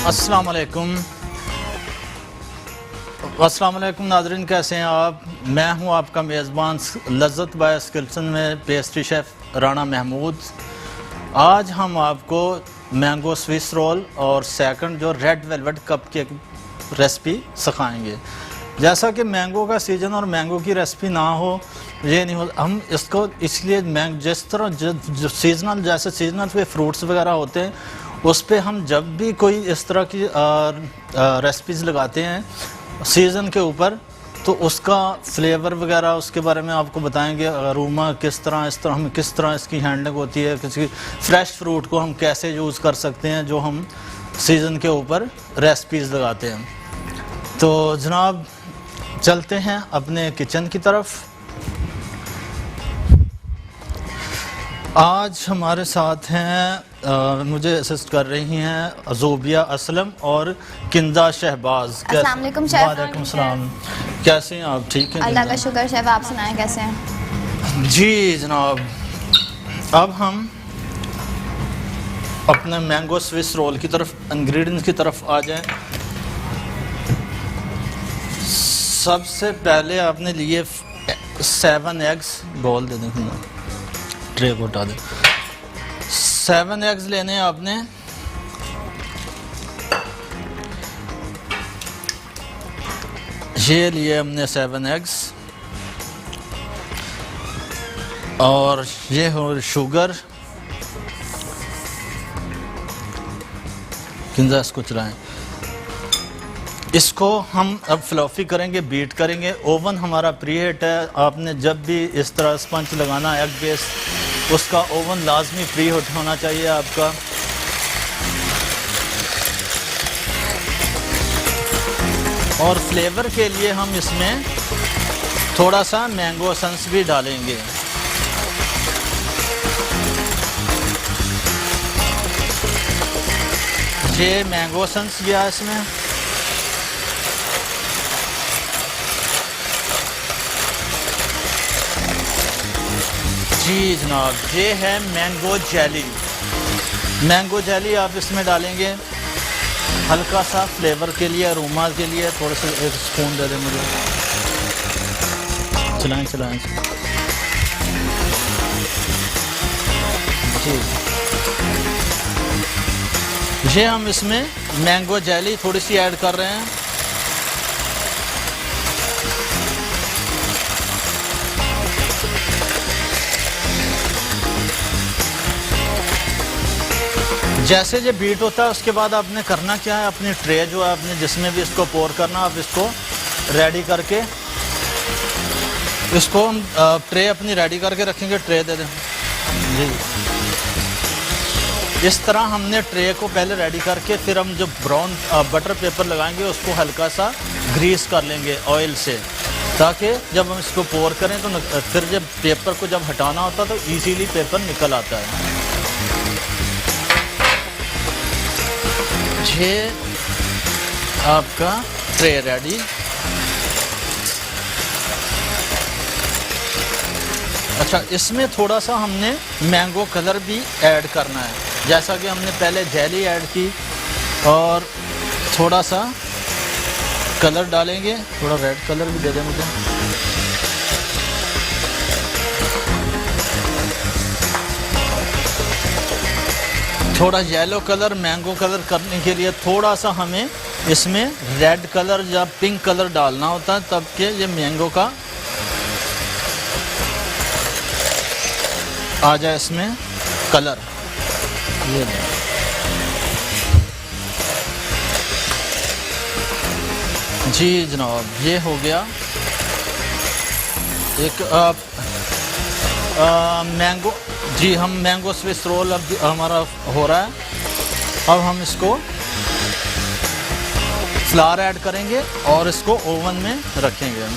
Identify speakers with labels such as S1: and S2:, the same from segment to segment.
S1: अस्सलाम वालेकुम नाज़रीन, कैसे हैं आप। मैं हूं आपका मेज़बान लज़्ज़त बायस किचन में पेस्ट्री शेफ़ राना महमूद। आज हम आपको मैंगो स्विस रोल और सेकंड जो red velvet cup cake recipe सिखाएंगे। जैसा कि मैंगो का सीज़न और मैंगो की रेसिपी ना हो ये नहीं हो, हम इसको इसलिए जिस तरह जो सीजनल जैसे सीजनल पे फ्रूट्स वगैरह होते हैं उस पे हम जब भी कोई इस तरह की रेसिपीज़ लगाते हैं सीज़न के ऊपर तो उसका फ्लेवर वगैरह उसके बारे में आपको बताएंगे। अरोमा किस तरह इस तरह हम किस तरह इसकी हैंडलिंग होती है, किसी फ्रेश फ्रूट को हम कैसे यूज़ कर सकते हैं जो हम सीज़न के ऊपर रेसिपीज़ लगाते हैं। तो जनाब चलते हैं अपने किचन की तरफ। आज हमारे साथ हैं मुझे असिस्ट कर रही हैं ज़ोबिया असलम और किंदा शहबाज।
S2: अस्सलाम वालेकुम शेफ।
S1: वालेकुम सलाम। कैसे हैं आप? ठीक हैं?
S2: अल्लाह का शुक्र शेफ, आप सुनाएं कैसे हैं?
S1: जी जनाब, अब हम अपने मैंगो स्विस रोल की तरफ इंग्रेडिएंट्स की तरफ आ जाएं। सबसे पहले आपने लिए 7 एग्स, बॉल दे दें, ट्रे को उठा दें। 7 एग्स लेने हैं आपने। ये लिए हमने 7 एग्स और ये हो शुगर। किंजा इसको चलाएं। इसको हम अब फ्लफी करेंगे, बीट करेंगे। ओवन हमारा प्री हीट है। आपने जब भी इस तरह स्पंज लगाना एग बेस, उसका ओवन लाजमी प्री हीट होना चाहिए आपका। और फ्लेवर के लिए हम इसमें थोड़ा सा मैंगो एसेंस भी डालेंगे। ये मैंगो एसेंस गया इसमें। जी जनाब, ये है मैंगो जेली। मैंगो जेली आप इसमें डालेंगे हल्का सा फ्लेवर के लिए, अरोमा के लिए। थोड़ा सा 1 स्पून दे दें मुझे। चलाएं चलाएं जी। ये हम इसमें मैंगो जेली थोड़ी सी ऐड कर रहे हैं। जैसे ये बीट होता है उसके बाद आपने करना क्या है, अपनी ट्रे जो है आपने जिसमें भी इसको पोर करना, आप इसको रेडी करके इसको हम ट्रे अपनी रेडी करके रखेंगे। ट्रे दे दें जी। इस तरह हमने ट्रे को पहले रेडी करके फिर हम जो ब्राउन बटर पेपर लगाएंगे उसको हल्का सा ग्रीस कर लेंगे ऑयल से, ताकि जब हम इसको पोर करें तो फिर जब पेपर को जब हटाना होता तो इजीली पेपर निकल आता है। ये आपका ट्रे रेडी। अच्छा, इसमें थोड़ा सा हमने मैंगो कलर भी ऐड करना है। जैसा कि हमने पहले जेली ऐड की और थोड़ा सा कलर डालेंगे। थोड़ा रेड कलर भी दे दें मुझे। थोड़ा येलो कलर, मैंगो कलर करने के लिए थोड़ा सा हमें इसमें रेड कलर या पिंक कलर डालना होता है, तब के ये मैंगो का आ जाए इसमें कलर। ये जी जनाब, ये हो गया एक मैंगो। जी, हम मैंगो स्विस रोल अब हमारा हो रहा है। अब हम इसको फ्लावर ऐड करेंगे और इसको ओवन में रखेंगे।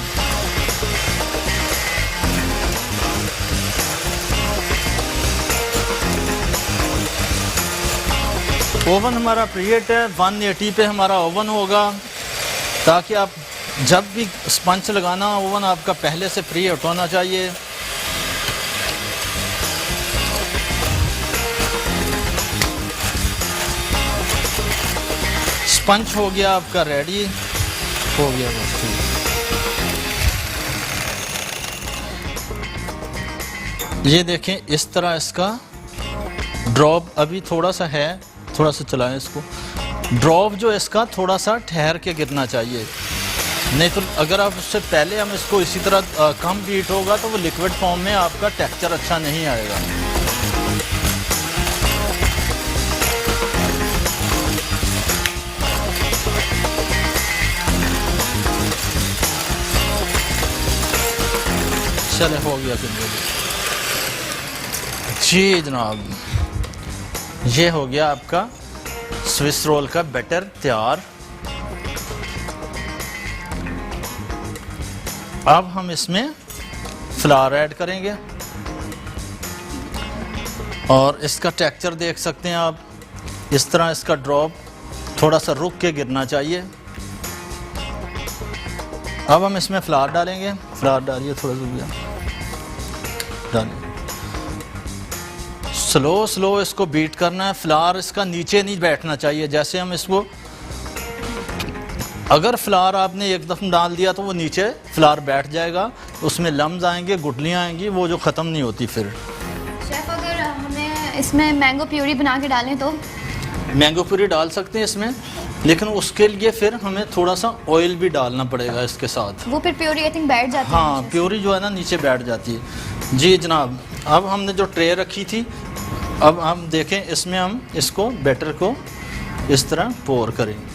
S1: ओवन हमारा प्रीहीट है, 180 पे हमारा ओवन होगा, ताकि आप जब भी स्पंज लगाना ओवन आपका पहले से प्रीहीट होना चाहिए। स्पंज हो गया आपका रेडी हो गया बस ठीक। ये देखें इस तरह इसका ड्रॉप अभी थोड़ा सा है, थोड़ा सा चलाएं इसको। ड्रॉप जो इसका थोड़ा सा ठहर के गिरना चाहिए, नहीं तो अगर आप उससे पहले हम इसको इसी तरह कम बीट होगा तो वो लिक्विड फॉर्म में आपका टेक्सचर अच्छा नहीं आएगा। चले हो गया जी जनाब, ये हो गया आपका स्विस रोल का बैटर तैयार। अब हम इसमें फ्लावर ऐड करेंगे और इसका टेक्सचर देख सकते हैं आप, इस तरह इसका ड्रॉप थोड़ा सा रुक के गिरना चाहिए। अब हम इसमें फ्लावर डालेंगे, फ्लावर डालिए थोड़ा सा डालिए, स्लो इसको बीट करना है। फ्लावर इसका नीचे नहीं बैठना चाहिए, जैसे हम इसको अगर फ्लावर आपने एक दफ़ा डाल दिया तो वो नीचे फ्लावर बैठ जाएगा, उसमें लम्स आएंगे, गुठलियाँ आएंगी, वो जो ख़त्म नहीं होती फिर।
S2: शेफ अगर हमें इसमें मैंगो प्यूरी बना के डालें तो?
S1: मैंगो प्यूरी डाल सकते हैं इसमें, लेकिन उसके लिए फिर हमें थोड़ा सा ऑयल भी डालना पड़ेगा इसके साथ।
S2: वो फिर प्यूरी आई थिंक बैठ जाती है।
S1: हाँ, प्यूरी जो है ना नीचे बैठ जाती है। जी जनाब, अब हमने जो ट्रे रखी थी, अब हम देखें इसमें हम इसको बैटर को इस तरह पोर करेंगे।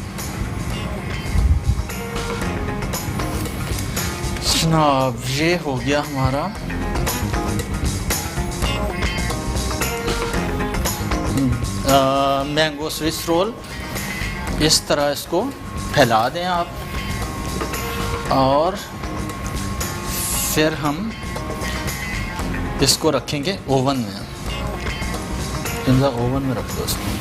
S1: जनाब ये हो गया हमारा मैंगो स्विस रोल। इस तरह इसको फैला दें आप और फिर हम इसको रखेंगे ओवन में। इनका ओवन में रख दो इसको।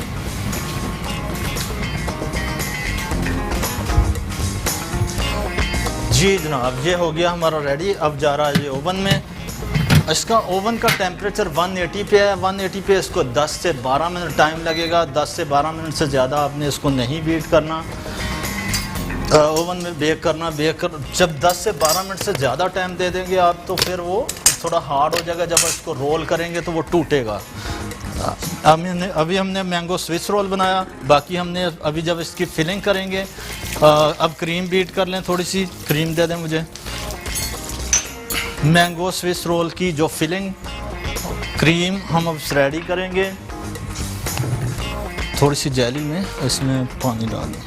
S1: जी जनाब, ये हो गया हमारा रेडी। अब जा रहा है ये ओवन में। इसका ओवन का टेम्परेचर 180 पे है। 180 पे इसको 10 से 12 मिनट टाइम लगेगा। 10 से 12 मिनट से ज़्यादा आपने इसको नहीं बीट करना, ओवन में बेक करना। जब 10 से 12 मिनट से ज़्यादा टाइम दे देंगे आप तो फिर वो थोड़ा हार्ड हो जाएगा। जब इसको रोल करेंगे तो वो टूटेगा। अभी हमने मैंगो स्विस रोल बनाया, बाकी हमने अभी जब इसकी फिलिंग करेंगे, अब क्रीम बीट कर लें, थोड़ी सी क्रीम दे दें मुझे। मैंगो स्विस रोल की जो फिलिंग क्रीम हम अब रेडी करेंगे। थोड़ी सी जेली में इसमें पानी डाल दें,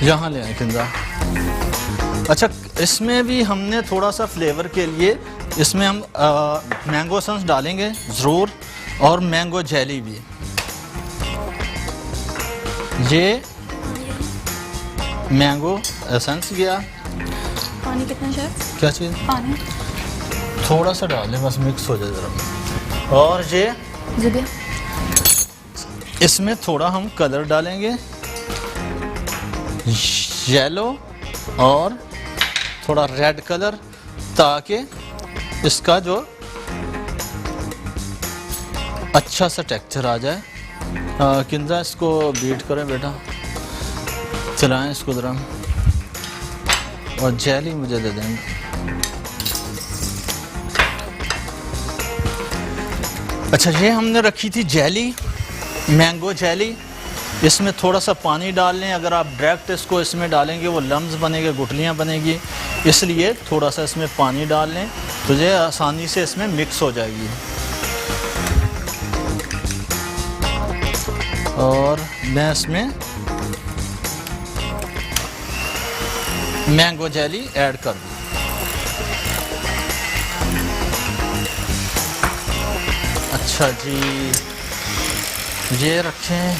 S1: यहाँ ले आए किंजा। अच्छा, इसमें भी हमने थोड़ा सा फ्लेवर के लिए इसमें हम मैंगो एसेंस डालेंगे ज़रूर, और मैंगो जेली भी। ये मैंगो एसेंस गया।
S2: पानी कितना शेफ?
S1: क्या चीज़?
S2: पानी
S1: थोड़ा सा डाल दें, बस मिक्स हो जाए ज़रा। और ये
S2: जुबिया,
S1: इसमें थोड़ा हम कलर डालेंगे, येलो और थोड़ा रेड कलर, ताकि इसका जो अच्छा सा टेक्सचर आ जाए। किंजा इसको बीट करें बेटा, चलाएं इसको ज़रा, और जेली मुझे दे देंगे। अच्छा, ये हमने रखी थी जेली, मैंगो जेली। इसमें थोड़ा सा पानी डाल लें। अगर आप डायरेक्ट इसको इसमें डालेंगे वो लम्स बनेंगे, गुठलियाँ बनेगी, इसलिए थोड़ा सा इसमें पानी डाल लें तो ये आसानी से इसमें मिक्स हो जाएगी। और मैं इसमें मैंगो जेली ऐड कर दूँ। अच्छा जी, ये रखें।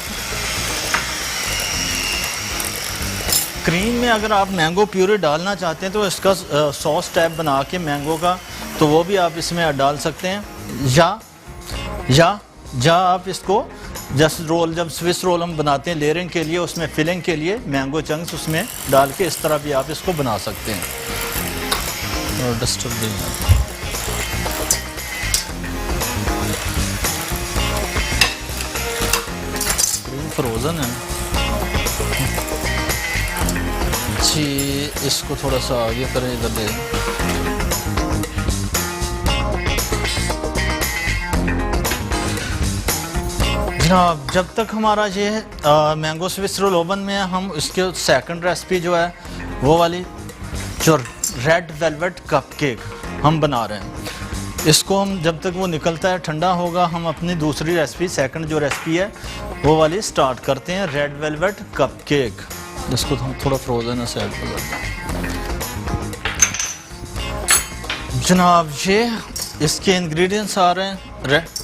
S1: क्रीम में अगर आप मैंगो प्यूरी डालना चाहते हैं तो इसका सॉस टाइप बना के मैंगो का, तो वो भी आप इसमें डाल सकते हैं। या आप इसको जस्ट रोल, जब स्विस रोल हम बनाते हैं लेयरिंग के लिए, उसमें फिलिंग के लिए मैंगो चंक्स उसमें डाल के इस तरह भी आप इसको बना सकते हैं। और डिस्टर्ब देंगे फ्रोज़न है। जी इसको थोड़ा सा आगे करें, इधर ले। जनाब जब तक हमारा ये मैंगो स्विस रोल ओवन में है, हम इसके सेकंड रेसिपी जो है वो वाली जो रेड वेलवेट कपकेक हम बना रहे हैं। इसको हम जब तक वो निकलता है ठंडा होगा, हम अपनी दूसरी रेसिपी सेकंड जो रेसिपी है वो वाली स्टार्ट करते हैं, रेड वेलवेट कपकेक। इसको हम थोड़ा फ्रोजन है साइड पर करते हैं। जनाब ये इसके इंग्रेडिएंट्स आ रहे हैं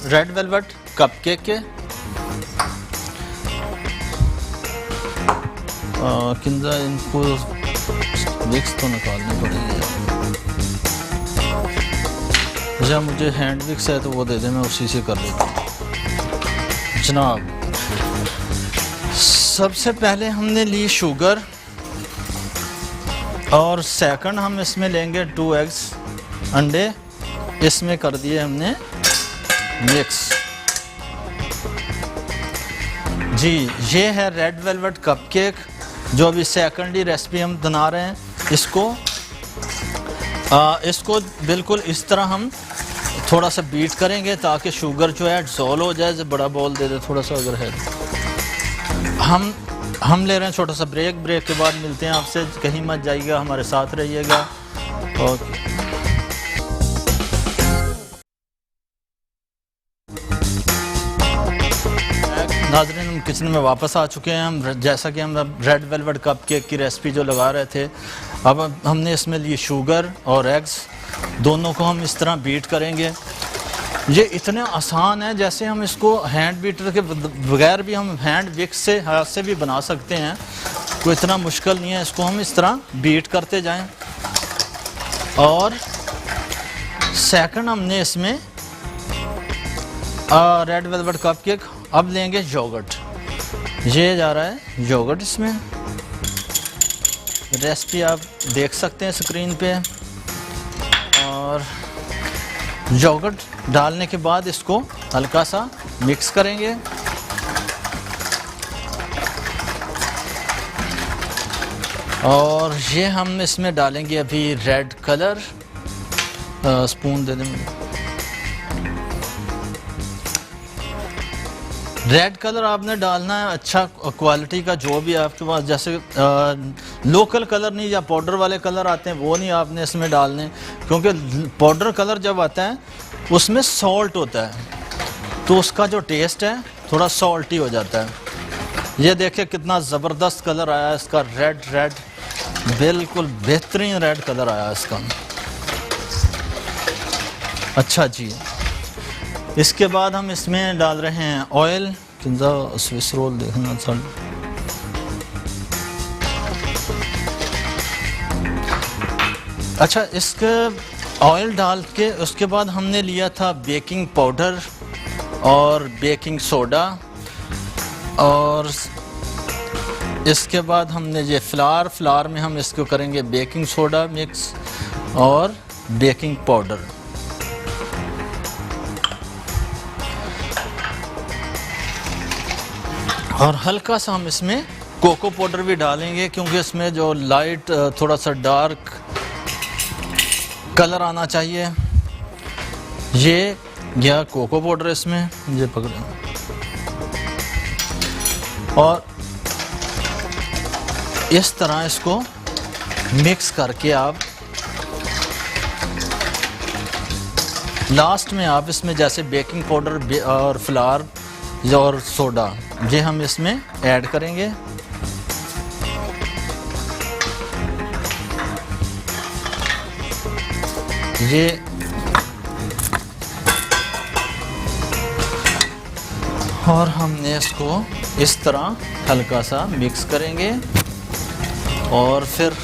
S1: रेड वेलवेट कपकेक के। किंदा इनको विक्स तो निकालनी पड़ेगी। अच्छा मुझे हैंड विक्स है तो वो दे दे, मैं उसी से कर लेता हूँ। जनाब सबसे पहले हमने ली शुगर और सेकंड हम इसमें लेंगे 2 एग्स, अंडे इसमें कर दिए हमने मिक्स। जी ये है रेड वेलवेट कपकेक जो अभी सेकंडली रेसिपी हम बना रहे हैं। इसको बिल्कुल इस तरह हम थोड़ा सा बीट करेंगे ताकि शुगर जो है डिसॉल्व हो जाए। बड़ा बॉल दे दे थोड़ा सा अगर है। हम ले रहे हैं छोटा सा ब्रेक के बाद मिलते हैं आपसे। कहीं मत जाइएगा, हमारे साथ रहिएगा। ओके नाज़रीन, हम किचन में वापस आ चुके हैं। हम जैसा कि हम रेड वेलवेट कपकेक की रेसिपी जो लगा रहे थे, अब हमने इसमें लिए शुगर और एग्स, दोनों को हम इस तरह बीट करेंगे। ये इतने आसान है जैसे हम इसको हैंड बीटर के बगैर भी हम हैंड विक्स से हाथ से भी बना सकते हैं, कोई इतना मुश्किल नहीं है। इसको हम इस तरह बीट करते जाएं। और सेकंड हमने इसमें रेड वेलवेट कपकेक, अब लेंगे योगर्ट। ये जा रहा है योगर्ट इसमें। रेसिपी आप देख सकते हैं स्क्रीन पे। और योगर्ट डालने के बाद इसको हल्का सा मिक्स करेंगे। और ये हम इसमें डालेंगे अभी रेड कलर। स्पून दे दें मुझे। रेड कलर आपने डालना है अच्छा क्वालिटी का, जो भी आपके पास, जैसे लोकल कलर नहीं या पाउडर वाले कलर आते हैं वो नहीं आपने इसमें डालने, क्योंकि पाउडर कलर जब आता है उसमें सॉल्ट होता है तो उसका जो टेस्ट है थोड़ा सॉल्टी हो जाता है। ये देखिए कितना ज़बरदस्त कलर आया इसका, रेड बिल्कुल बेहतरीन रेड कलर आया इसका। अच्छा जी, इसके बाद हम इसमें डाल रहे हैं ऑयल। किंजा स्विस रोल देखना चल। अच्छा, इसके ऑयल डाल के उसके बाद हमने लिया था बेकिंग पाउडर और बेकिंग सोडा, और इसके बाद हमने ये फ्लावर में हम इसको करेंगे बेकिंग सोडा मिक्स और बेकिंग पाउडर। और हल्का सा हम इसमें कोको पाउडर भी डालेंगे, क्योंकि इसमें जो लाइट थोड़ा सा डार्क कलर आना चाहिए। ये गया कोको पाउडर इसमें, ये पकड़े। और इस तरह इसको मिक्स करके आप लास्ट में आप इसमें जैसे बेकिंग पाउडर और फ्लावर और सोडा ये हम इसमें ऐड करेंगे। ये और हमने इसको इस तरह हल्का सा मिक्स करेंगे और फिर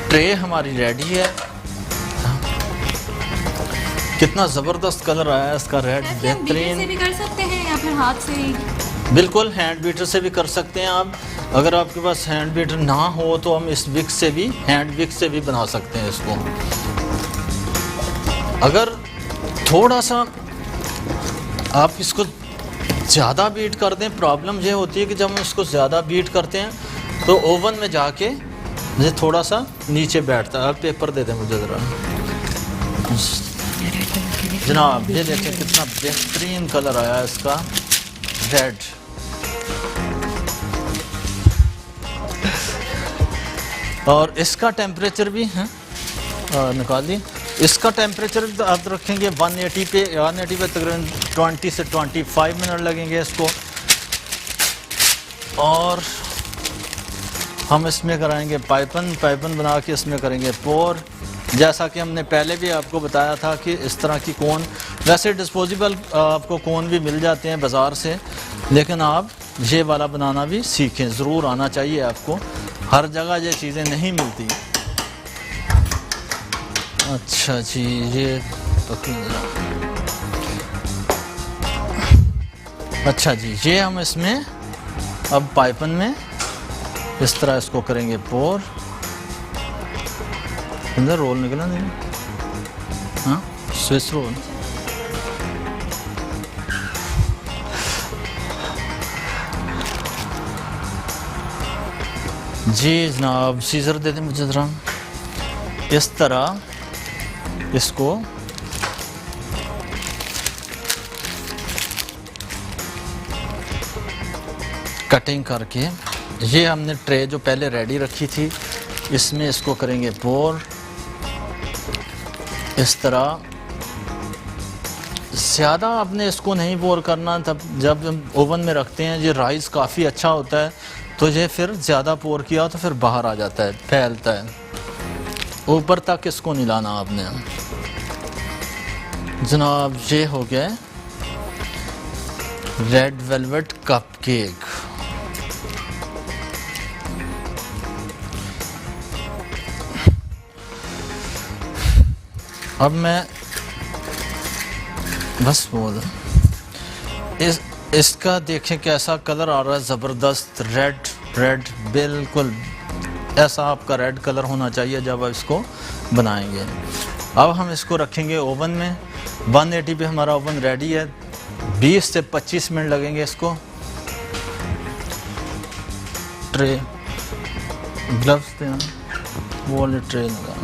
S1: ट्रे हमारी रेडी है। कितना ज़बरदस्त कलर आया इसका, रेड बेहतरीन।
S2: से भी कर सकते हैं या फिर हाथ से ही?
S1: बिल्कुल हैंड बीटर से भी कर सकते हैं आप। अगर आपके पास हैंड बीटर ना हो तो हम इस विक्स से भी, हैंड विक्स से भी बना सकते हैं इसको। अगर थोड़ा सा आप इसको ज़्यादा बीट कर दें, प्रॉब्लम ये होती है कि जब हम इसको ज़्यादा बीट करते हैं तो ओवन में जाके ये थोड़ा सा नीचे बैठता है। पेपर दे दें मुझे ज़रा। जनाब ये देखें कितना बेहतरीन कलर आया है इसका, रेड। और इसका टेम्परेचर भी है, निकालिए। इसका टेम्परेचर आप रखेंगे 180 पे। 180 पे तकरीबन 20 से 25 मिनट लगेंगे इसको। और हम इसमें कराएंगे पाइपन बना के इसमें करेंगे पोर। जैसा कि हमने पहले भी आपको बताया था कि इस तरह की कोन, वैसे डिस्पोजेबल आपको कोन भी मिल जाते हैं बाज़ार से, लेकिन आप ये वाला बनाना भी सीखें, ज़रूर आना चाहिए आपको। हर जगह ये चीज़ें नहीं मिलती। अच्छा जी, ये अच्छा जी, ये हम इसमें अब पाइपन में इस तरह इसको करेंगे पोर। अंदर रोल निकला नहीं, हाँ स्विस रोल। जी जनाब, सीजर दे दें मुझे ज़रा। इस तरह इसको कटिंग करके, ये हमने ट्रे जो पहले रेडी रखी थी इसमें इसको करेंगे पोर। इस तरह ज़्यादा आपने इसको नहीं पोर करना, तब जब हम ओवन में रखते हैं ये राइस काफ़ी अच्छा होता है, तो ये फिर ज़्यादा पोर किया तो फिर बाहर आ जाता है, फैलता है। ऊपर तक इसको नहीं लाना आपने। जनाब ये हो गया रेड वेलवेट कप केक। अब मैं बस बोल, इसका देखें कैसा कलर आ रहा है, ज़बरदस्त रेड बिल्कुल ऐसा आपका रेड कलर होना चाहिए जब आप इसको बनाएंगे। अब हम इसको रखेंगे ओवन में। 180 पे हमारा ओवन रेडी है। 20 से 25 मिनट लगेंगे इसको। ट्रे ग्लव्स देना, वो वाले ट्रे लगाना।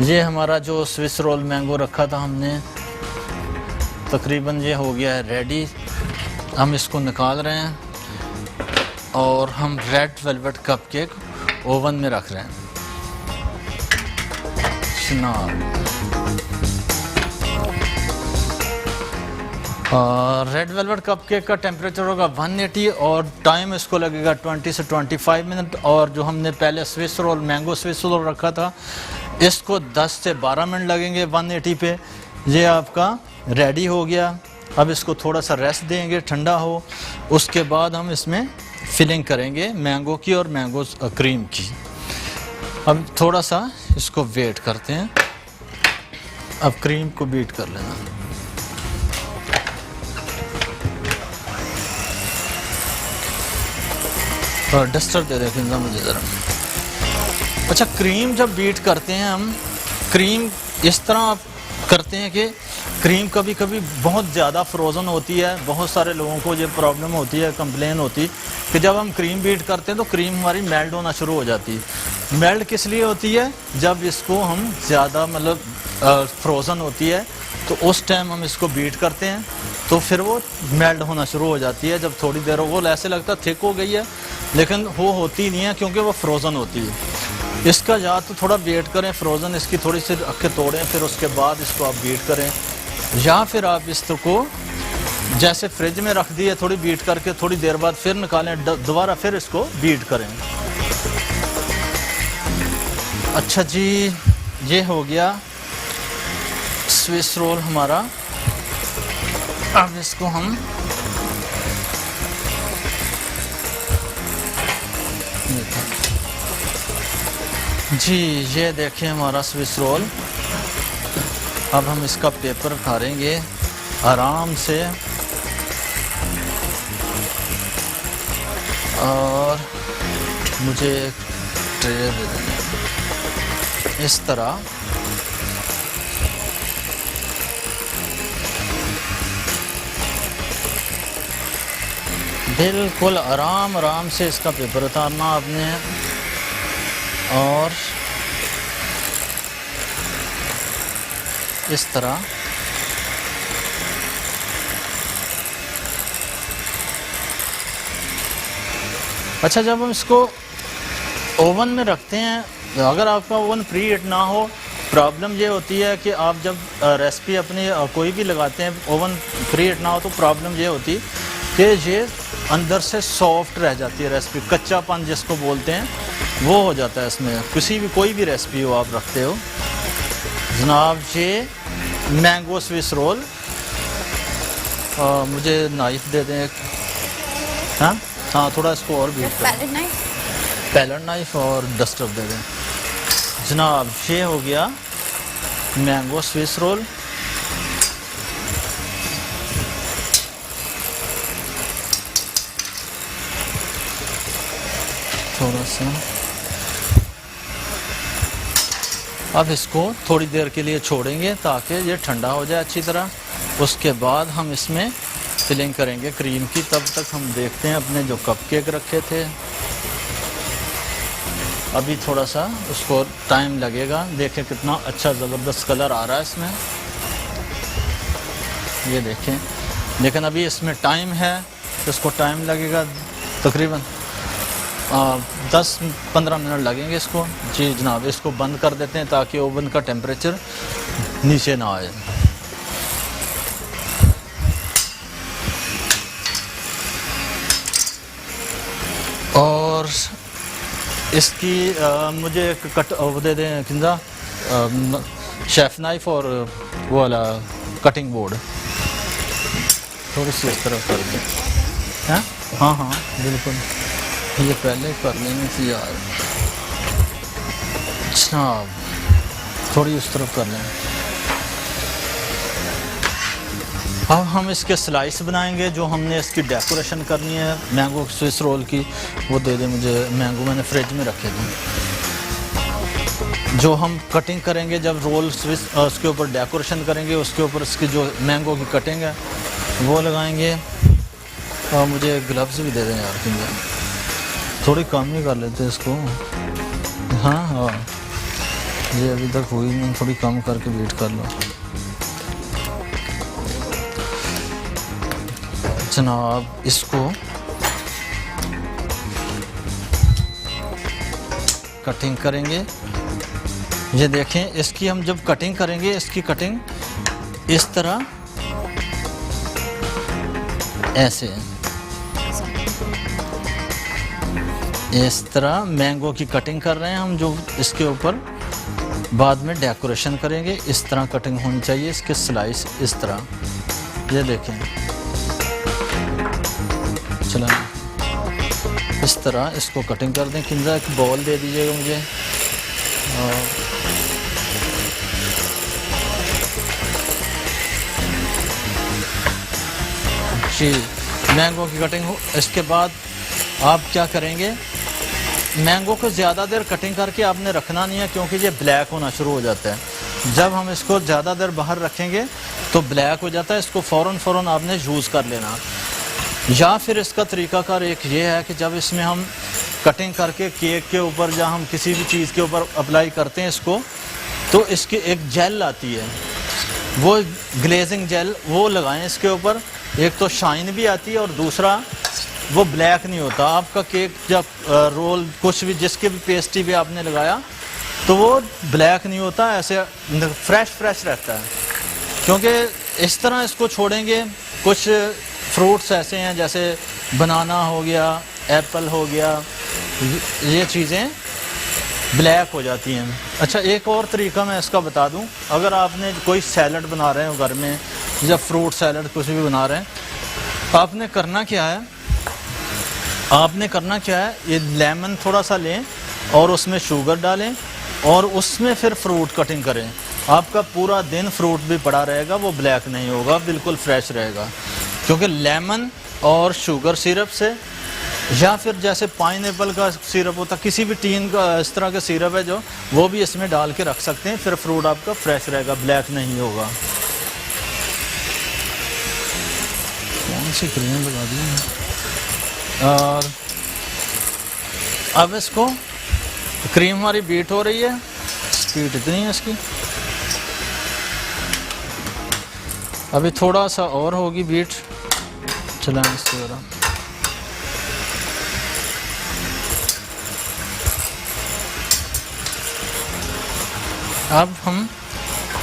S1: ये हमारा जो स्विस रोल मैंगो रखा था हमने, तकरीबन ये हो गया है रेडी। हम इसको निकाल रहे हैं और हम red velvet cup cake oven में रख रहे हैं। रेड वेलवेट कप केक का टेम्परेचर होगा 180 और टाइम इसको लगेगा 20 से 25 मिनट। और जो हमने पहले Swiss roll mango Swiss roll रखा था इसको 10 से 12 मिनट लगेंगे 180 पे। ये आपका रेडी हो गया। अब इसको थोड़ा सा रेस्ट देंगे, ठंडा हो। उसके बाद हम इसमें फिलिंग करेंगे मैंगो की और मैंगो क्रीम की। अब थोड़ा सा इसको वेट करते हैं। अब क्रीम को बीट कर लेना। और डस्टर दे देखें मुझे ज़रा। अच्छा, क्रीम जब बीट करते हैं हम, क्रीम इस तरह करते हैं कि क्रीम कभी कभी बहुत ज़्यादा फ्रोज़न होती है। बहुत सारे लोगों को ये प्रॉब्लम होती है, कंप्लेन होती है कि जब हम क्रीम बीट करते हैं तो क्रीम हमारी मेल्ट होना शुरू हो जाती है। मेल्ट किस लिए होती है? जब इसको हम ज़्यादा मतलब फ्रोज़न होती है तो उस टाइम हम इसको बीट करते हैं तो फिर वो मेल्ट होना शुरू हो जाती है। जब थोड़ी देर वो ऐसे लगता है थिक हो गई है, लेकिन वो होती नहीं है क्योंकि वो फ्रोज़न होती है। इसका या तो थोड़ा वेट करें, फ्रोज़न इसकी थोड़ी सी रख के तोड़ें, फिर उसके बाद इसको आप बीट करें। या फिर आप इसको जैसे फ्रिज में रख दिए, थोड़ी बीट करके थोड़ी देर बाद फिर निकालें, दोबारा फिर इसको बीट करें। अच्छा जी, ये हो गया स्विस रोल हमारा। अब इसको हम जी, ये देखें हमारा स्विस रोल। अब हम इसका पेपर उतारेंगे आराम से और मुझे एक ट्रे दे देंगे इस तरह। बिल्कुल आराम आराम से इसका पेपर उतारना आपने, और इस तरह अच्छा, जब हम इसको ओवन में रखते हैं, अगर आपका ओवन प्री हीट ना हो, प्रॉब्लम ये होती है कि आप जब रेसिपी अपनी कोई भी लगाते हैं, ओवन प्री हीट ना हो तो प्रॉब्लम ये होती कि ये अंदर से सॉफ्ट रह जाती है रेसिपी, कच्चापन जिसको बोलते हैं वो हो जाता है इसमें, किसी भी कोई भी रेसिपी हो आप रखते हो। जनाब ये मैंगो स्विस रोल, मुझे नाइफ दे दें एक। हाँ हाँ, थोड़ा इसको और भी पैलेट नाइफ और डस्टर दे दें। जनाब ये हो गया मैंगो स्विस रोल। थोड़ा सा अब इसको थोड़ी देर के लिए छोड़ेंगे ताकि ये ठंडा हो जाए अच्छी तरह। उसके बाद हम इसमें फिलिंग करेंगे क्रीम की। तब तक हम देखते हैं अपने जो कपकेक रखे थे, अभी थोड़ा सा उसको टाइम लगेगा। देखें कितना अच्छा ज़बरदस्त कलर आ रहा है इसमें, ये देखें। लेकिन अभी इसमें टाइम है तो इसको टाइम लगेगा, तकरीबन 10-15 मिनट लगेंगे इसको। जी जनाब, इसको बंद कर देते हैं ताकि ओवन का टेम्परेचर नीचे ना आए। और इसकी मुझे एक कट वो दे दें किंदा, शेफ नाइफ और वो वाला कटिंग बोर्ड थोड़ी सी इस तरफ कर दें। हाँ हाँ हाँ बिल्कुल, ये पहले कर लेनी थी यार। अच्छा, थोड़ी उस तरफ कर लें। अब हम इसके स्लाइस बनाएंगे। जो हमने इसकी डेकोरेशन करनी है मैंगो स्विस रोल की, वो दे दे मुझे। मैंगो मैंने फ्रिज में रखे थे। जो हम कटिंग करेंगे, जब रोल स्विस उसके ऊपर डेकोरेशन करेंगे, उसके ऊपर इसकी जो मैंगो की कटिंग है वो लगाएंगे। और मुझे ग्लव्स भी दे दें यार, किंदा थोड़ी कम ही कर लेते इसको। हाँ हाँ, ये अभी तक हुई नहीं, थोड़ी कम करके वेट कर लो। जनाब इसको कटिंग करेंगे। ये देखें, इसकी हम जब कटिंग करेंगे, इसकी कटिंग इस तरह, ऐसे इस तरह मैंगो की कटिंग कर रहे हैं हम, जो इसके ऊपर बाद में डेकोरेशन करेंगे। इस तरह कटिंग होनी चाहिए इसके स्लाइस, इस तरह। ये देखें, चलो इस तरह इसको कटिंग कर दें। किंदा एक बॉल दे दीजिएगा मुझे। जी, मैंगो की कटिंग हो। इसके बाद आप क्या करेंगे, मैंगो को ज़्यादा देर कटिंग करके आपने रखना नहीं है, क्योंकि ये ब्लैक होना शुरू हो जाता है। जब हम इसको ज़्यादा देर बाहर रखेंगे तो ब्लैक हो जाता है। इसको फ़ौरन आपने यूज़ कर लेना। या फिर इसका तरीकाकार एक ये है कि जब इसमें हम कटिंग करके केक के ऊपर या हम किसी भी चीज़ के ऊपर अप्लाई करते हैं इसको, तो इसकी एक जेल आती है, वो ग्लेजिंग जेल, वो लगाएं इसके ऊपर। एक तो शाइन भी आती है और दूसरा वो ब्लैक नहीं होता आपका केक। जब रोल कुछ भी जिसके भी पेस्ट्री भी आपने लगाया तो वो ब्लैक नहीं होता, ऐसे फ्रेश रहता है। क्योंकि इस तरह इसको छोड़ेंगे। कुछ फ्रूट्स ऐसे हैं जैसे बनाना हो गया, एप्पल हो गया, ये चीज़ें ब्लैक हो जाती हैं। अच्छा, एक और तरीका मैं इसका बता दूं। अगर आपने कोई सैलड बना रहे हो घर में, या फ्रूट सैलड कुछ भी बना रहे हैं, आपने करना क्या है, ये लेमन थोड़ा सा लें और उसमें शुगर डालें और उसमें फिर फ्रूट कटिंग करें। आपका पूरा दिन फ्रूट भी पड़ा रहेगा, वो ब्लैक नहीं होगा, बिल्कुल फ्रेश रहेगा। क्योंकि लेमन और शुगर सिरप से, या फिर जैसे पाइनएप्पल का सिरप होता, किसी भी टीन का इस तरह का सिरप है जो, वो भी इसमें डाल के रख सकते हैं। फिर फ्रूट आपका फ्रेश रहेगा, ब्लैक नहीं होगा। कौन सी क्रीम लगा दी है? और अब इसको क्रीम हमारी बीट हो रही है, स्पीड इतनी है इसकी, अभी थोड़ा सा और होगी बीट, चलाएं इससे ज़रा। अब हम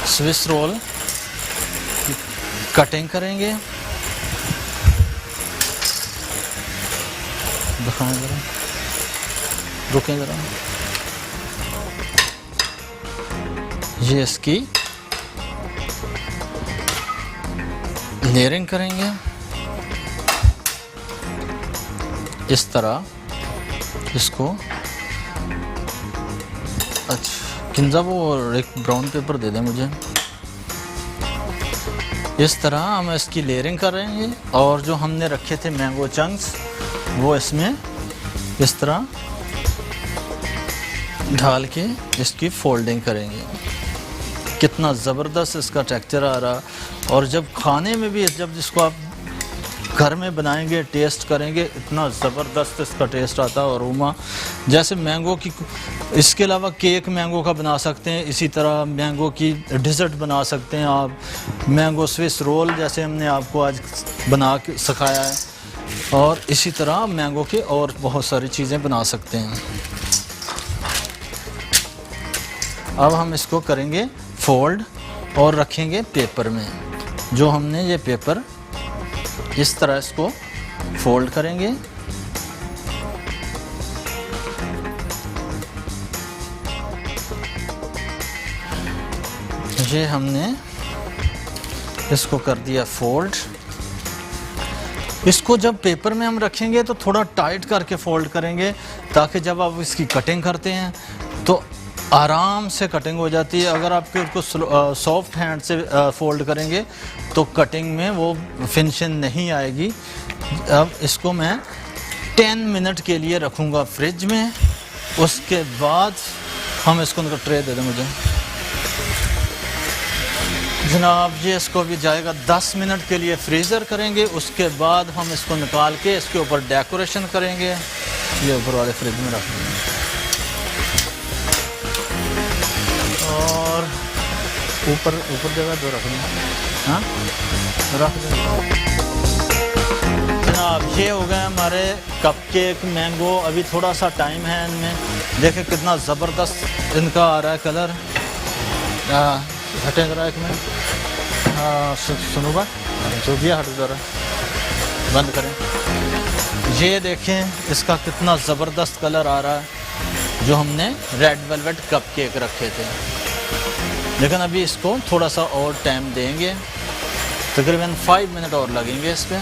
S1: स्विस रोल कटिंग करेंगे, दिखाएं ज़रा, रुकें ज़रा। ये इसकी लेयरिंग करेंगे इस तरह, इसको अच्छा किंजा वो एक ब्राउन पेपर दे दें मुझे। इस तरह हम इसकी लेयरिंग करेंगे और जो हमने रखे थे मैंगो चंक्स वो इसमें इस तरह ढाल के इसकी फोल्डिंग करेंगे। कितना ज़बरदस्त इसका टेक्सचर आ रहा, और जब खाने में भी जब इसको आप घर में बनाएंगे टेस्ट करेंगे इतना ज़बरदस्त इसका टेस्ट आता है। और उमा जैसे मैंगो की, इसके अलावा केक मैंगो का बना सकते हैं, इसी तरह मैंगो की डिज़र्ट बना सकते हैं आप, मैंगो स्विस रोल जैसे हमने आपको आज बना के सिखाया है, और इसी तरह मैंगो के और बहुत सारी चीज़ें बना सकते हैं। अब हम इसको करेंगे फोल्ड और रखेंगे पेपर में। जो हमने ये पेपर इस तरह इसको फोल्ड करेंगे, ये हमने इसको कर दिया फोल्ड। इसको जब पेपर में हम रखेंगे तो थोड़ा टाइट करके फोल्ड करेंगे, ताकि जब आप इसकी कटिंग करते हैं तो आराम से कटिंग हो जाती है। अगर आपके उसको सॉफ्ट हैंड से फोल्ड करेंगे तो कटिंग में वो फिनिशिंग नहीं आएगी। अब इसको मैं 10 मिनट के लिए रखूँगा फ्रिज में, उसके बाद हम इसको ट्रे दे दें मुझे जनाब। ये इसको भी जाएगा 10 मिनट के लिए फ्रीज़र करेंगे, उसके बाद हम इसको निकाल के इसके ऊपर डेकोरेशन करेंगे। ये ऊपर वाले फ्रिज में रख देंगे और ऊपर जगह जो रख देंगे, हाँ रख देंगे जनाब। ये हो गए हमारे कपकेक मैंगो। अभी थोड़ा सा टाइम है इनमें, देखें कितना ज़बरदस्त इनका आ रहा है कलर। हटें ज़रा एक मिनट, सुनो बात जो भी हट ज़रा बंद करें। ये देखें इसका कितना ज़बरदस्त कलर आ रहा है, जो हमने रेड वेलवेट कपकेक रखे थे। लेकिन अभी इसको थोड़ा सा और टाइम देंगे, तकरीबन 5 मिनट और लगेंगे इस पर।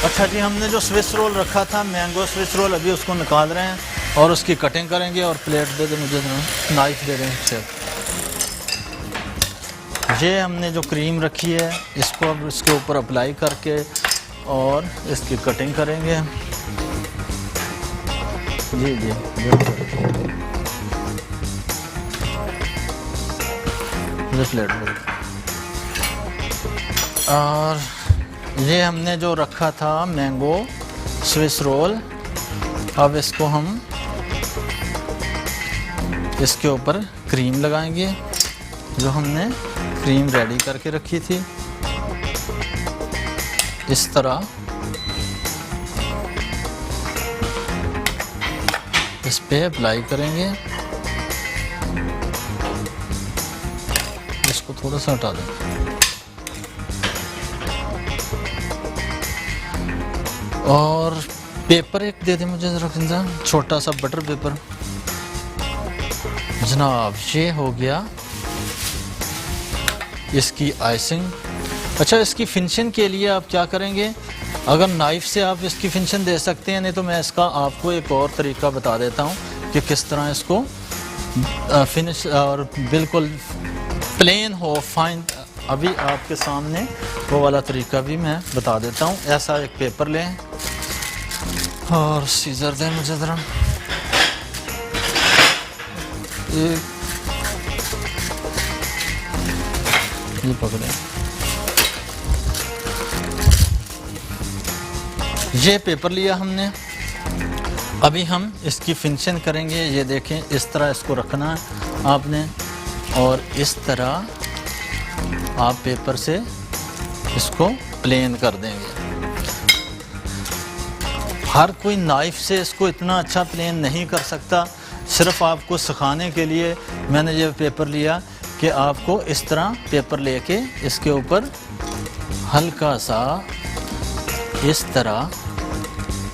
S1: अच्छा जी, हमने जो स्विस रोल रखा था मैंगो स्विस रोल, अभी उसको निकाल रहे हैं और उसकी कटिंग करेंगे। और प्लेट दे दे मुझे, नाइफ दे दें शेफ। ये हमने जो क्रीम रखी है इसको अब इसके ऊपर अप्लाई करके और इसकी कटिंग करेंगे। जी जी प्लेट दे। और ये हमने जो रखा था मैंगो स्विस रोल, अब इसको हम इसके ऊपर क्रीम लगाएंगे, जो हमने क्रीम रेडी करके रखी थी। इस तरह इस पे अप्लाई करेंगे। इसको थोड़ा सा हटा दें। और पेपर एक दे दें मुझे ज़रा खिंजा, छोटा सा बटर पेपर जनाब। ये हो गया इसकी आइसिंग। अच्छा, इसकी फिनिशिंग के लिए आप क्या करेंगे, अगर नाइफ़ से आप इसकी फिनिशिंग दे सकते हैं, नहीं तो मैं इसका आपको एक और तरीका बता देता हूँ कि किस तरह इसको फिनिश और बिल्कुल प्लेन हो, फाइन। अभी आपके सामने वो वाला तरीका भी मैं बता देता हूँ। ऐसा एक पेपर लें और सीजर दें मुझे ज़रा। ये पकड़े, ये पेपर लिया हमने। अभी हम इसकी फिनिशिंग करेंगे। ये देखें, इस तरह इसको रखना है आपने, और इस तरह आप पेपर से इसको प्लेन कर देंगे। हर कोई नाइफ से इसको इतना अच्छा प्लेन नहीं कर सकता। सिर्फ आपको सिखाने के लिए मैंने ये पेपर लिया कि आपको इस तरह पेपर लेके इसके ऊपर हल्का सा इस तरह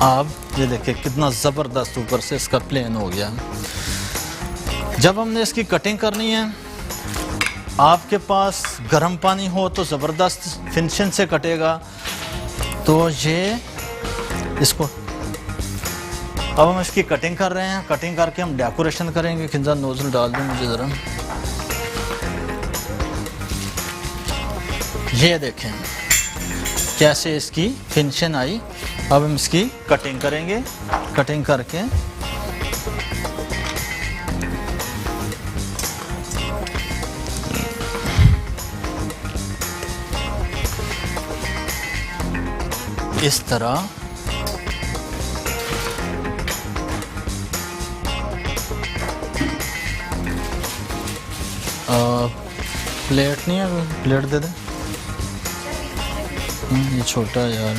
S1: आप ये देखिए कितना ज़बरदस्त ऊपर से इसका प्लेन हो गया। जब हमने इसकी कटिंग करनी है, आपके पास गर्म पानी हो तो ज़बरदस्त फिनिशिंग से कटेगा। तो ये इसको अब हम इसकी कटिंग कर रहे हैं। कटिंग करके हम डेकोरेशन करेंगे। खिंजा नोजल डाल दें मुझे ज़रा। ये देखें कैसे इसकी फिनिशिंग आई। अब हम इसकी कटिंग करेंगे। कटिंग करके इस तरह प्लेट नहीं है, प्लेट दे दे। ये छोटा है यार।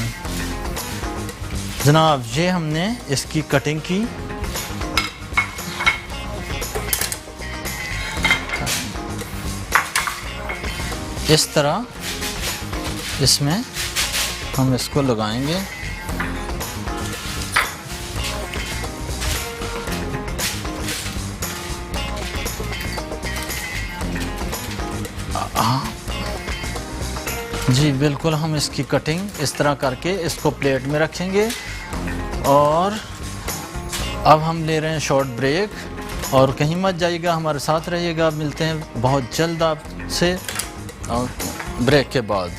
S1: जनाब, ये हमने इसकी कटिंग की। इस तरह इसमें हम इसको लगाएंगे। जी बिल्कुल, हम इसकी कटिंग इस तरह करके इसको प्लेट में रखेंगे। और अब हम ले रहे हैं शॉर्ट ब्रेक। और कहीं मत जाइएगा, हमारे साथ रहिएगा। मिलते हैं बहुत जल्द आपसे और ब्रेक के बाद।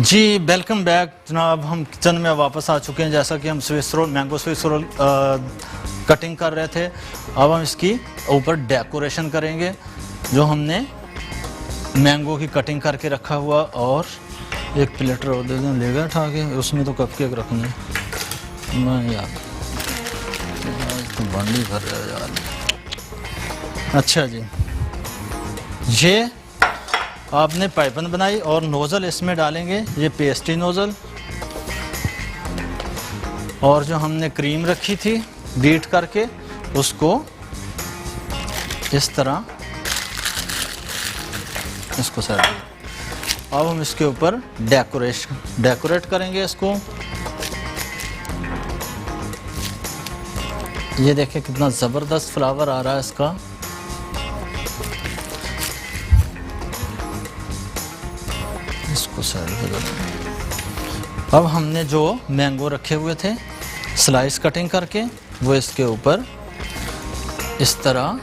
S1: जी वेलकम बैक जनाब। हम किचन में वापस आ चुके हैं। जैसा कि हम Swiss roll, mango Swiss roll cutting कर रहे थे। अब हम इसकी ऊपर डेकोरेशन करेंगे। जो हमने मैंगो की कटिंग करके रखा हुआ, और एक प्लेटर और दे दें, लेगा उठा के। उसमें तो कपकेक रखेंगे। मैं यार तो बंडी भर रहे हो यार। अच्छा जी, ये आपने पाइपन बनाई और नोज़ल इसमें डालेंगे। ये पेस्ट्री नोज़ल, और जो हमने क्रीम रखी थी बीट करके, उसको इस तरह इसको साइड। अब हम इसके ऊपर डेकोरेट करेंगे इसको। ये देखिए कितना ज़बरदस्त फ्लावर आ रहा है इसका। इसको साइड पे कर देंगे। अब हमने जो मैंगो रखे हुए थे स्लाइस कटिंग करके, वो इसके ऊपर इस तरह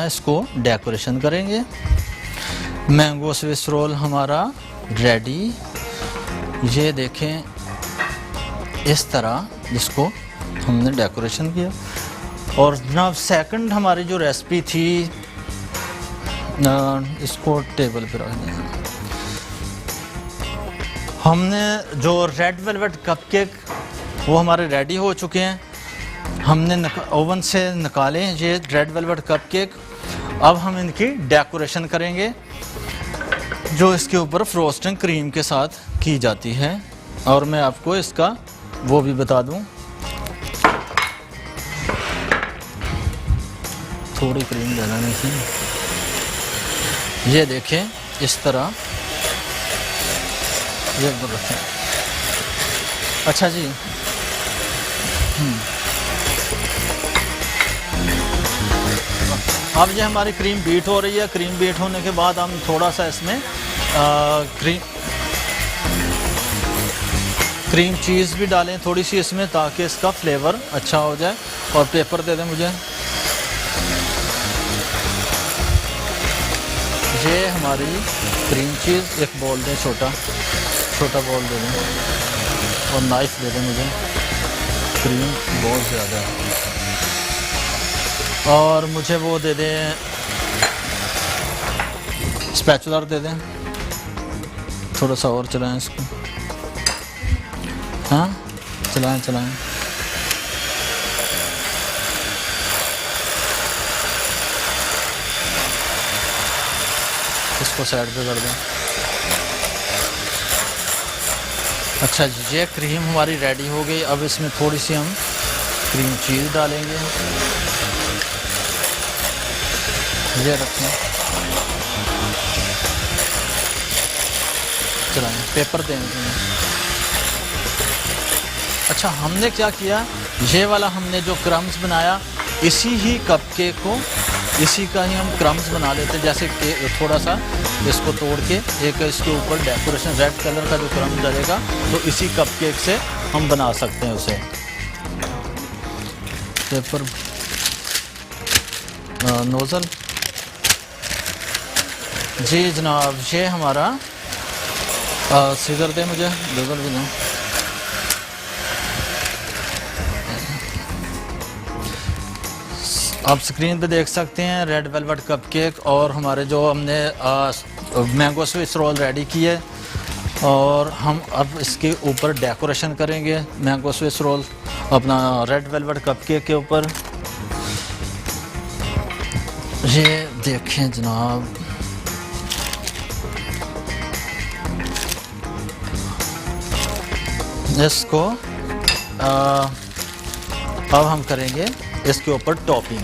S1: इसको डेकोरेशन करेंगे। मैंगो स्विस रोल हमारा रेडी। ये देखें इस तरह इसको हमने डेकोरेशन किया। और जनाब सेकंड हमारी जो रेसिपी थी, इसको टेबल पे रख दें। हमने जो रेड वेलवेट कपकेक, वो हमारे रेडी हो चुके हैं। हमने ओवन से निकाले ये रेड वेलवेट कपकेक। अब हम इनकी डेकोरेशन करेंगे, जो इसके ऊपर फ्रोस्टिंग क्रीम के साथ की जाती है। और मैं आपको इसका वो भी बता दूं, थोड़ी क्रीम डालने से। ये देखें इस तरह ये रखें। अच्छा जी, अब ये हमारी क्रीम बीट हो रही है। क्रीम बीट होने के बाद हम थोड़ा सा इसमें क्रीम चीज़ भी डालें थोड़ी सी इसमें, ताकि इसका फ्लेवर अच्छा हो जाए। और पेपर दे दें मुझे। ये हमारी क्रीम चीज़ एक बॉल दें, छोटा बॉल दे दें, और नाइफ़ दे दें मुझे, क्रीम बहुत ज़्यादा है। और मुझे वो दे दें, स्पैचुलर दे दें, थोड़ा सा और चलाएं इसको, हाँ चलाएं। इसको साइड पे कर दें। अच्छा, ये क्रीम हमारी रेडी हो गई। अब इसमें थोड़ी सी हम क्रीम चीज़ डालेंगे। ये रखें, चलाएं, पेपर दें। अच्छा, हमने क्या किया, ये वाला हमने जो क्रम्स बनाया, इसी ही कपकेक को, इसी का ही हम क्रम्स बना लेते हैं। जैसे कि थोड़ा सा इसको तोड़ के एक इसके ऊपर डेकोरेशन रेड कलर का जो क्रम्स डलेगा, तो इसी कपकेक से हम बना सकते हैं उसे। पेपर नोज़ल, जी जनाब, ये हमारा सीजर दे मुझे, लेज़र भी दो। आप स्क्रीन पे देख सकते हैं रेड वेलवेट कपकेक और हमारे जो हमने मैंगो स्विस रोल रेडी किए, और हम अब इसके ऊपर डेकोरेशन करेंगे मैंगो स्विस रोल अपना रेड वेलवेट कपकेक के ऊपर। ये देखें जनाब, इसको अब हम करेंगे इसके ऊपर टॉपिंग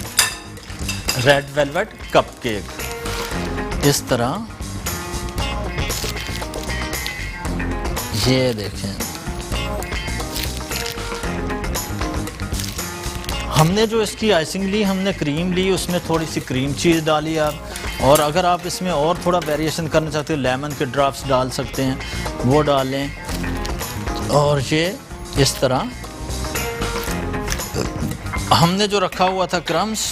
S1: रेड वेलवेट कपकेक इस तरह। ये देखें, हमने जो इसकी आइसिंग ली, हमने क्रीम ली, उसमें थोड़ी सी क्रीम चीज़ डाली आप, और अगर आप इसमें और थोड़ा वेरिएशन करना चाहते हो, लेमन के ड्रॉप्स डाल सकते हैं, वो डाल लें। और ये इस तरह हमने जो रखा हुआ था क्रम्स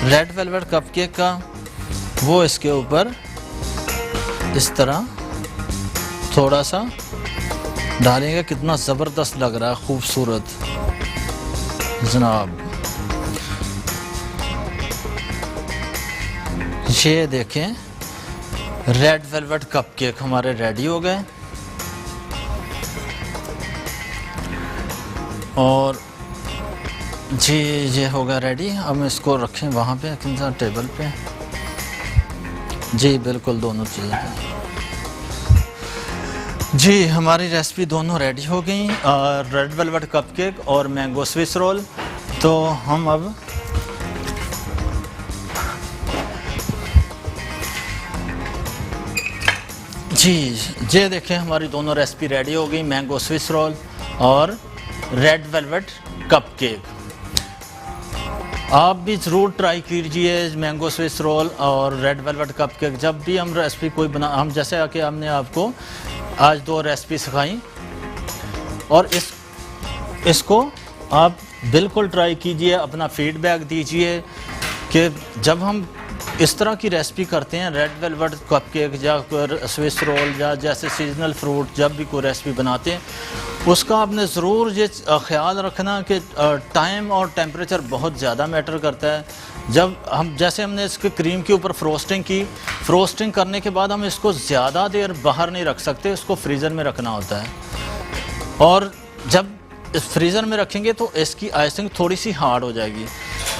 S1: रेड वेलवेट कपकेक का, वो इसके ऊपर इस तरह थोड़ा सा डालेंगे। कितना ज़बरदस्त लग रहा है, खूबसूरत जनाब। ये देखें, रेड वेलवेट कपकेक हमारे रेडी हो गए। और जी ये हो गया रेडी। अब हम इसको रखें वहाँ पे किसी टेबल पे। जी बिल्कुल, दोनों चीज़ें जी हमारी रेसिपी दोनों रेडी हो गई, रेड वेलवेट कपकेक और मैंगो स्विस रोल। तो हम अब जी ये देखें, हमारी दोनों रेसिपी रेडी हो गई, मैंगो स्विस रोल और रेड वेलवेट कपकेक। आप भी ज़रूर ट्राई कीजिए मैंगो स्विस रोल और रेड वेलवेट कपकेक। जब भी हम रेसिपी कोई बना, हम जैसे कि हमने आपको आज 2 रेसिपी सिखाई, और इसको आप बिल्कुल ट्राई कीजिए, अपना फीडबैक दीजिए कि जब हम इस तरह की रेसिपी करते हैं, रेड वेलवेट कपकेक या स्विस रोल या जैसे सीजनल फ्रूट, जब भी कोई रेसिपी बनाते हैं, उसका आपने ज़रूर ये ख्याल रखना कि टाइम और टेम्परेचर बहुत ज़्यादा मैटर करता है। जब हम जैसे हमने इसके क्रीम के ऊपर फ्रोस्टिंग की, फ्रोस्टिंग करने के बाद हम इसको ज़्यादा देर बाहर नहीं रख सकते, इसको फ्रीज़र में रखना होता है। और जब फ्रीज़र में रखेंगे तो इसकी आइसिंग थोड़ी सी हार्ड हो जाएगी।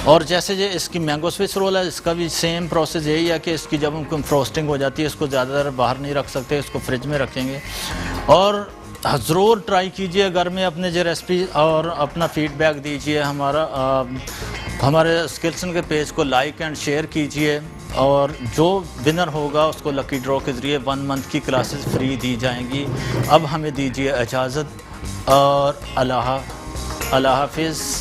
S1: और जैसे ये इसकी मैंगो स्विस रोल है, इसका भी सेम प्रोसेस यही है कि इसकी जब हम फ्रोस्टिंग हो जाती है, इसको ज़्यादा देर बाहर नहीं रख सकते, इसको फ्रिज में रखेंगे। और ज़रूर ट्राई कीजिए घर में अपने ये रेसिपी और अपना फीडबैक दीजिए। हमारे स्किल्सन के पेज को लाइक एंड शेयर कीजिए, और जो विनर होगा उसको लकी ड्रॉ के ज़रिए 1 मंथ की क्लासेस फ्री दी जाएंगी। अब हमें दीजिए इजाज़त और अल्लाह हाफ़िज़।